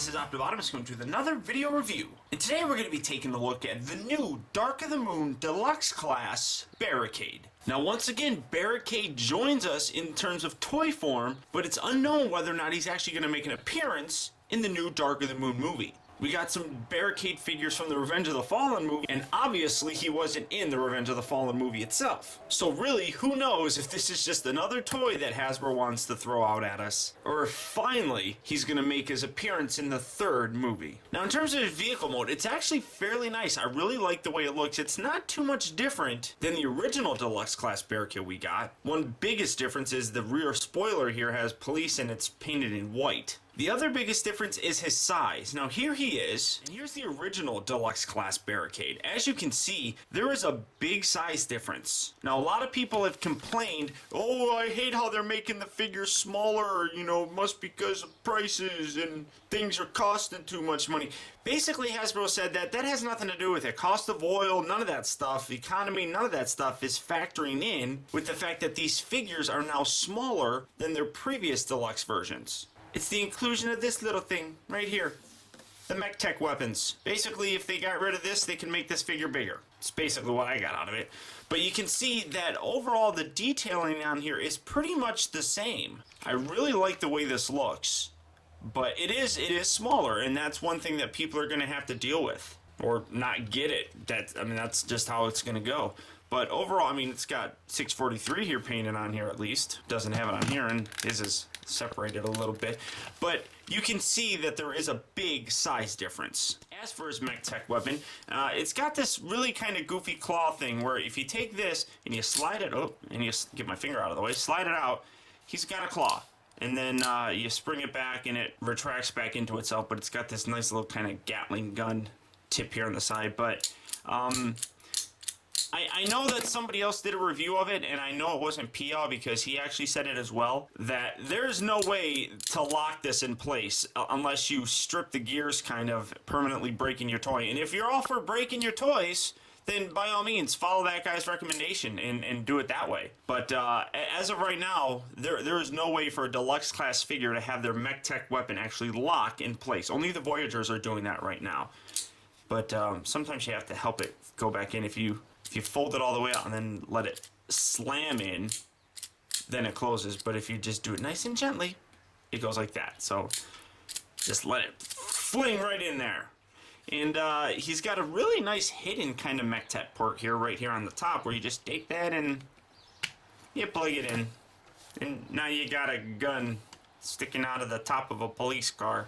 this is optibotimus coming with another video review. And today we're going to be taking a look at the new Dark of the Moon Deluxe class Barricade. Now once again, Barricade joins us in terms of toy form, but it's unknown whether or not he's actually going to make an appearance in the new Dark of the Moon movie. We got some Barricade figures from the Revenge of the Fallen movie, and obviously he wasn't in the Revenge of the Fallen movie itself. So really, who knows if this is just another toy that Hasbro wants to throw out at us, or if finally he's going to make his appearance in the third movie. Now in terms of his vehicle mode, it's actually fairly nice. I really like the way it looks. It's not too much different than the original Deluxe class Barricade we got. One biggest difference is the rear spoiler here has police and it's painted in white. The other biggest difference is his size. Now here he is, and here's the original Deluxe class Barricade. As you can see, there is a big size difference. Now a lot of people have complained, oh, I hate how they're making the figures smaller, you know, must because of prices and things are costing too much money. Basically Hasbro said that has nothing to do with it. Cost of oil, none of that stuff, economy, none of that stuff is factoring in with the fact that these figures are now smaller than their previous Deluxe versions. It's the inclusion of this little thing right here. The Mech-Tech Weapons. Basically, if they got rid of this, they can make this figure bigger. It's basically what I got out of it. But you can see that overall the detailing on here is pretty much the same. I really like the way this looks. But it is smaller, and that's one thing that people are going to have to deal with. Or not get it. That's just how it's going to go. But overall, I mean, it's got 643 here painted on here at least. Doesn't have it on here, and his is separated a little bit. But you can see that there is a big size difference. As for his Mech-Tech Weapon, it's got this really kind of goofy claw thing where if you take this and you slide it, and you get my finger out of the way, slide it out, he's got a claw. And then you spring it back and it retracts back into itself, but it's got this nice little kind of Gatling gun tip here on the side. But I know that somebody else did a review of it, and I know it wasn't Pia because he actually said it as well, that there's no way to lock this in place unless you strip the gears, kind of permanently breaking your toy. And if you're all for breaking your toys, then by all means follow that guy's recommendation and do it that way. But as of right now, there is no way for a Deluxe class figure to have their Mech-Tech Weapon actually lock in place. Only the Voyagers are doing that right now. But sometimes you have to help it go back in. If you fold it all the way out and then let it slam in, then it closes. But if you just do it nice and gently, it goes like that. So just let it fling right in there. And he's got a really nice hidden kind of Mech-Tech port here, right here on the top, where you just take that and you plug it in. And now you got a gun sticking out of the top of a police car.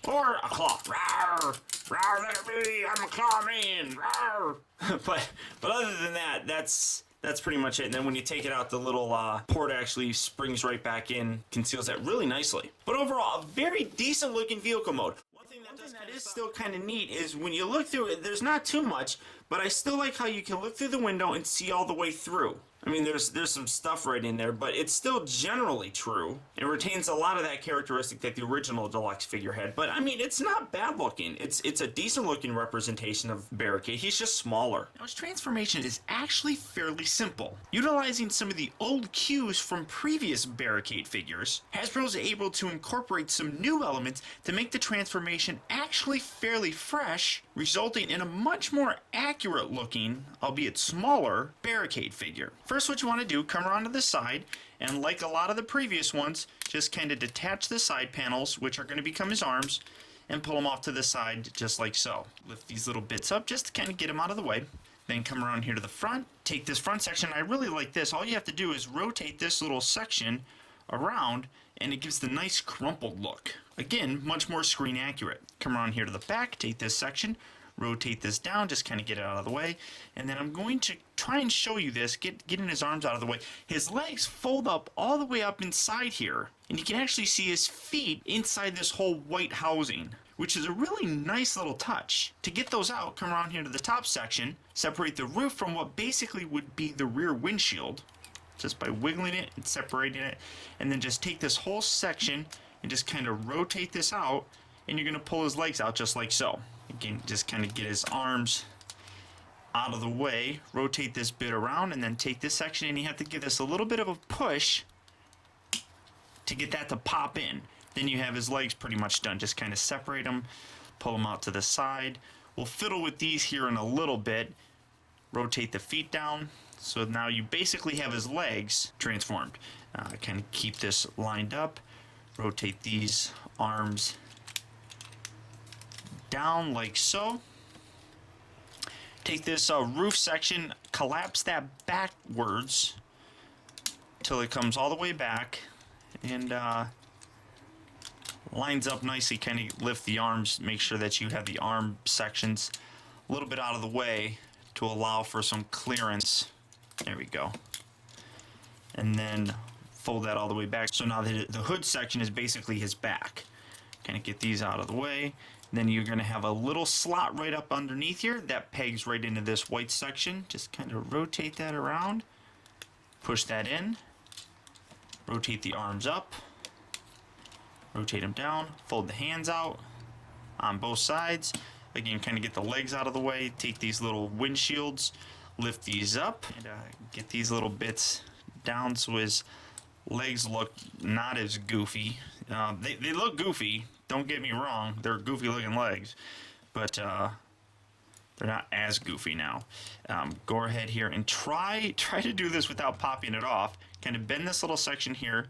Or a claw. Rawr! Rawr, let it be! I'm a claw man! Rawr! but other than that, that's pretty much it. And then when you take it out, the little port actually springs right back in, conceals that really nicely. But overall, a very decent looking vehicle mode. One thing that is still kind of neat is when you look through it, there's not too much, but I still like how you can look through the window and see all the way through. I mean, there's some stuff right in there, but it's still generally true. It retains a lot of that characteristic that the original Deluxe figure had. But I mean, it's not bad looking. It's a decent looking representation of Barricade. He's just smaller. Now his transformation is actually fairly simple. Utilizing some of the old cues from previous Barricade figures, Hasbro's able to incorporate some new elements to make the transformation actually fairly fresh, resulting in a much more accurate looking, albeit smaller, Barricade figure. First, what you want to do, come around to the side, and like a lot of the previous ones, just kind of detach the side panels, which are going to become his arms, and pull them off to the side, just like so. Lift these little bits up, just to kind of get them out of the way. Then come around here to the front, take this front section. I really like this. All you have to do is rotate this little section around, and it gives the nice crumpled look. Again, much more screen accurate. Come around here to the back, take this section, rotate this down, just kind of get it out of the way, and then I'm going to try and show you this, getting his arms out of the way. His legs fold up all the way up inside here, and you can actually see his feet inside this whole white housing, which is a really nice little touch. To get those out, come around here to the top section, separate the roof from what basically would be the rear windshield, just by wiggling it and separating it, and then just take this whole section and just kind of rotate this out, and you're going to pull his legs out just like so. Again, just kind of get his arms out of the way, rotate this bit around, and then take this section, and you have to give this a little bit of a push to get that to pop in. then you have his legs pretty much done. Just kind of separate them, pull them out to the side. We'll fiddle with these here in a little bit. Rotate the feet down. So now you basically have his legs transformed. Kind of keep this lined up. Rotate these arms down like so. Take this roof section, collapse that backwards till it comes all the way back and lines up nicely. Kind of lift the arms, make sure that you have the arm sections a little bit out of the way to allow for some clearance. There we go. And then fold that all the way back. So now the hood section is basically his back. Kind of get these out of the way. Then you're going to have a little slot right up underneath here that pegs right into this white section. Just kind of rotate that around. Push that in. Rotate the arms up. Rotate them down. Fold the hands out on both sides. Again, kind of get the legs out of the way. Take these little windshields. Lift these up. And get these little bits down so his legs look not as goofy. They look goofy. Don't get me wrong, they're goofy looking legs, but they're not as goofy now. Go ahead here and try to do this without popping it off. Kind of bend this little section here,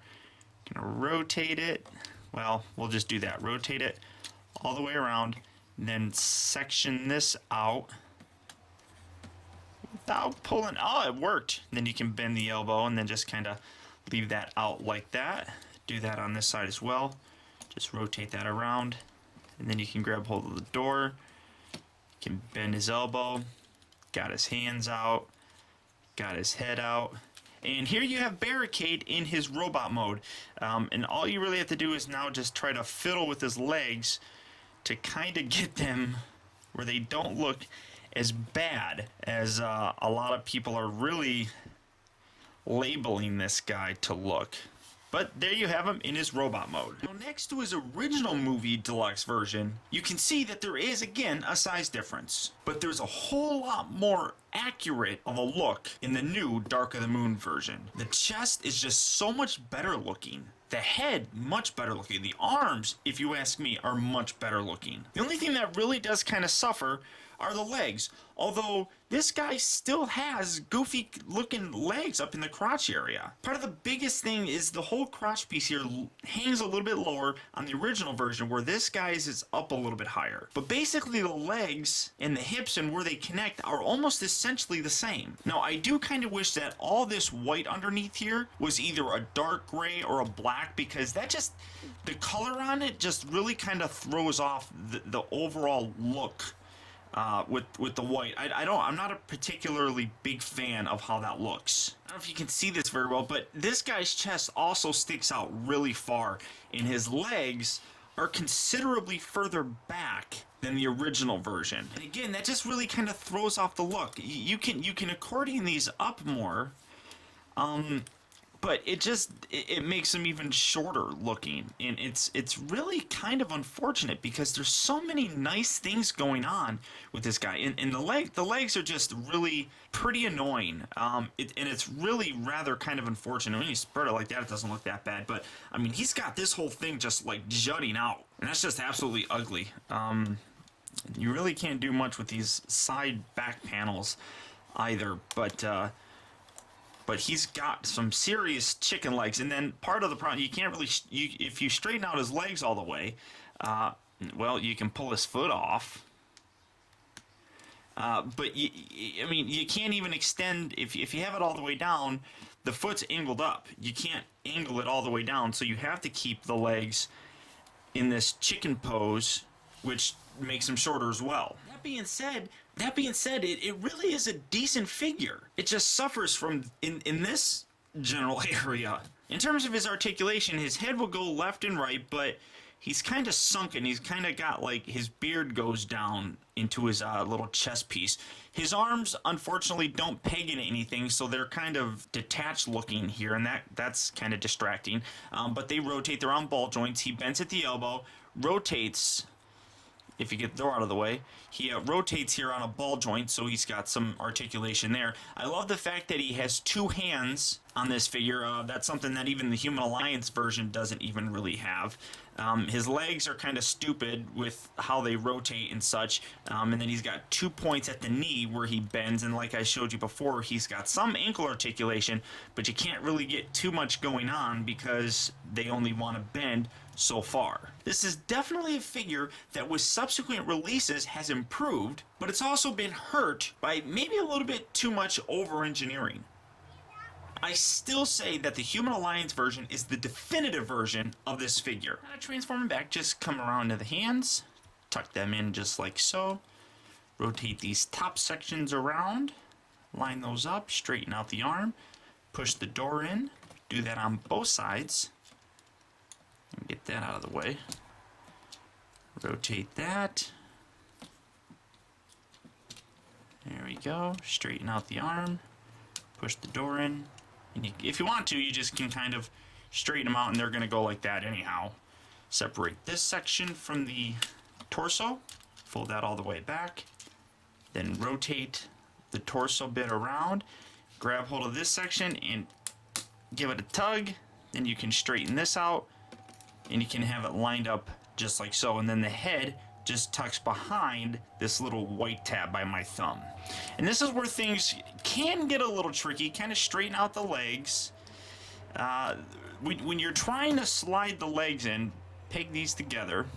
kind of rotate it. Well, we'll just do that. Rotate it all the way around, then section this out without pulling. Oh, it worked. Then you can bend the elbow and then just kind of leave that out like that. Do that on this side as well. Just rotate that around, and then you can grab hold of the door. You can bend his elbow, got his hands out, got his head out, and here you have Barricade in his robot mode. And all you really have to do is now just try to fiddle with his legs to kind of get them where they don't look as bad as a lot of people are really labeling this guy to look. But there you have him in his robot mode. Now next to his original movie deluxe version, you can see that there is again a size difference. But there's a whole lot more accurate of a look in the new Dark of the Moon version. The chest is just so much better looking. The head, much better looking. The arms, if you ask me, are much better looking. The only thing that really does kind of suffer are the legs. Although this guy still has goofy looking legs up in the crotch area. Part of the biggest thing is the whole crotch piece here hangs a little bit lower on the original version, where this guy's is up a little bit higher. But basically the legs and the hips and where they connect are almost essentially the same. Now I do kind of wish that all this white underneath here was either a dark gray or a black, because that just, the color on it just really kind of throws off the overall look. With the white. I'm not a particularly big fan of how that looks. I don't know if you can see this very well, but this guy's chest also sticks out really far, and his legs are considerably further back than the original version. And again, that just really kind of throws off the look. You can accordion these up more, but it makes them even shorter looking, and it's really kind of unfortunate because there's so many nice things going on with this guy, and the legs are just really pretty annoying, and it's really rather kind of unfortunate. When you spread it like that, it doesn't look that bad, but I mean, he's got this whole thing just like jutting out, and that's just absolutely ugly. You really can't do much with these side back panels either, but he's got some serious chicken legs. And then part of the problem, you can't really, if you straighten out his legs all the way, well, you can pull his foot off. But I mean, you can't even extend, if you have it all the way down, the foot's angled up. You can't angle it all the way down, so you have to keep the legs in this chicken pose, which makes them shorter as well. That being said, it really is a decent figure. It just suffers from, in this general area. In terms of his articulation, his head will go left and right, but he's kind of sunken. He's kind of got, like, his beard goes down into his little chest piece. His arms, unfortunately, don't peg into anything, so they're kind of detached looking here, and that's kind of distracting. But they rotate. They're on ball joints. He bends at the elbow, rotates. If you get the door out of the way, he rotates here on a ball joint, so he's got some articulation there. I love the fact that he has two hands on this figure. That's something that even the Human Alliance version doesn't even really have. His legs are kind of stupid with how they rotate and such, and then he's got 2 points at the knee where he bends, and like I showed you before, he's got some ankle articulation, but you can't really get too much going on because they only want to bend so far. This is definitely a figure that with subsequent releases has improved, but it's also been hurt by maybe a little bit too much over-engineering. I still say that the Human Alliance version is the definitive version of this figure. Transform him back, just come around to the hands, tuck them in just like so, rotate these top sections around, line those up, straighten out the arm, push the door in, do that on both sides, and get that out of the way. Rotate that. There we go, straighten out the arm, push the door in. And if you want to, you just can kind of straighten them out and they're going to go like that anyhow. Separate this section from the torso, fold that all the way back, then rotate the torso bit around, grab hold of this section and give it a tug, then you can straighten this out and you can have it lined up just like so, and then the head just tucks behind this little white tab by my thumb. And this is where things can get a little tricky, kind of straighten out the legs. When you're trying to slide the legs in, peg these together,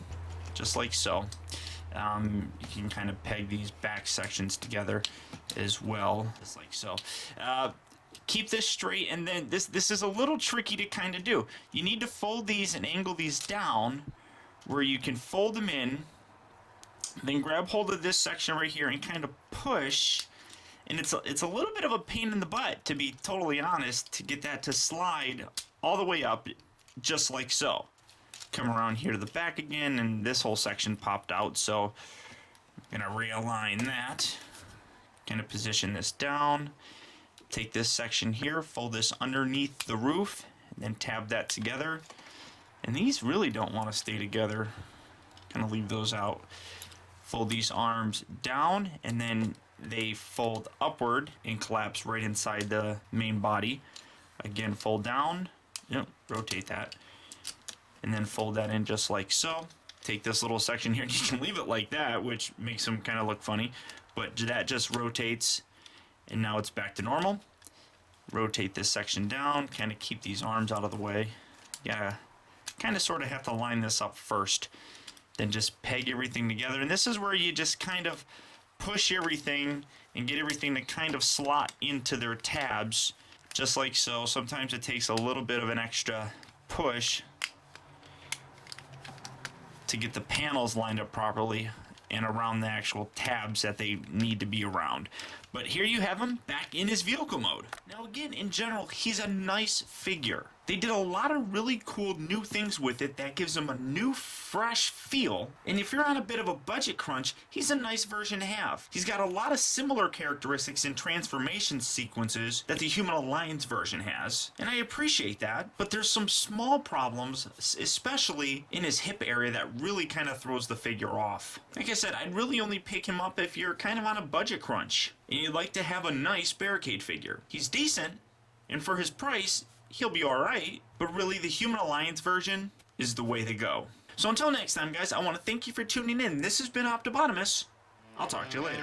just like so. You can kind of peg these back sections together as well, just like so. Keep this straight, and then this is a little tricky to kind of do. You need to fold these and angle these down where you can fold them in, then grab hold of this section right here and kind of push, and it's a little bit of a pain in the butt, to be totally honest, to get that to slide all the way up just like so. Come around here to the back again, and this whole section popped out, so I'm gonna realign that, kind of position this down, take this section here, fold this underneath the roof, and then tab that together. And these really don't want to stay together, kind of leave those out. Fold these arms down, and then they fold upward and collapse right inside the main body. Again, fold down, rotate that, and then fold that in just like so. Take this little section here, and you can leave it like that, which makes them kind of look funny, but that just rotates, and now it's back to normal. Rotate this section down, kind of keep these arms out of the way. Yeah, kind of sort of have to line this up first. Then just peg everything together, and this is where you just kind of push everything and get everything to kind of slot into their tabs just like so. Sometimes it takes a little bit of an extra push to get the panels lined up properly and around the actual tabs that they need to be around. But here you have him back in his vehicle mode. Now again, in general, he's a nice figure. They did a lot of really cool new things with it that gives him a new, fresh feel. And if you're on a bit of a budget crunch, he's a nice version to have. He's got a lot of similar characteristics and transformation sequences that the Human Alliance version has. And I appreciate that, but there's some small problems, especially in his hip area, that really kind of throws the figure off. Like I said, I'd really only pick him up if you're kind of on a budget crunch and you'd like to have a nice Barricade figure. He's decent, and for his price, he'll be alright, but really the Human Alliance version is the way to go. So until next time, guys, I want to thank you for tuning in. This has been Optibotimus. I'll talk to you later.